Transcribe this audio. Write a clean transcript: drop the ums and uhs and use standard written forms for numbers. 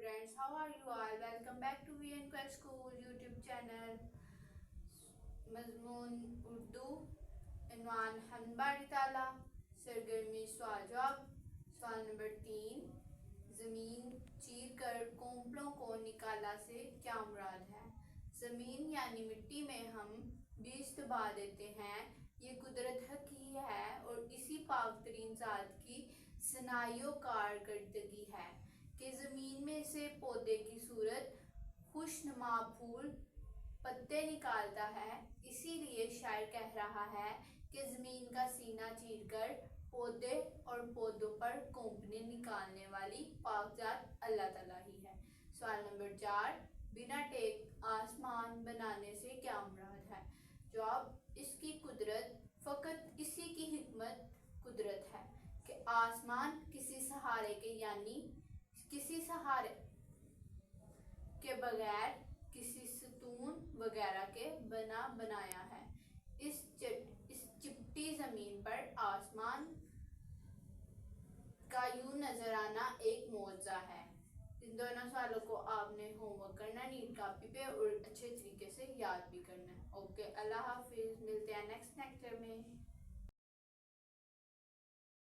students, how are you all? Welcome back to VN Quest School YouTube channel. मजमून उर्दू इनवान हमबारी ताला सरगर्मी सवाल जवाब। सवाल नंबर 3, ज़मीन चीर कर कोंपलों को निकाला से क्या मुराद है? ज़मीन यानी मिट्टी में हम बीज दबा देते हैं, ये कुदरत की है और इसी पाक तरीन ज़ात की सनाइयो कारकर्दगी है कि ज़मीन में से पौधे की सूरत खुशनुमा फूल पत्ते निकालता है। इसीलिए शायर कह रहा है कि ज़मीन का सीना चीर कर पौधे और पौधों पर कोंपने निकालने वाली पाक ज़ात अल्लाह ताला ही है। सवाल नंबर 4, बिना टेक आसमान बनाने से क्या मुराद है? जवाब, इसकी कुदरत फ़कत इसी की हिकमत कुदरत है कि आसमान किसी सहारे के यानी किसी सहारे के बगैर किसी सतून वगैरह के बनाया है। इस चिपटी ज़मीन पर आसमान का यूं नजर आना एक मौजज़ा है। इन दोनों सवालों को आपने होमवर्क करना नीट कॉपी पे और अच्छे तरीके से याद भी करना है। ओके, अल्लाह हाफिज़, मिलते हैं नेक्स्ट लेक्चर में।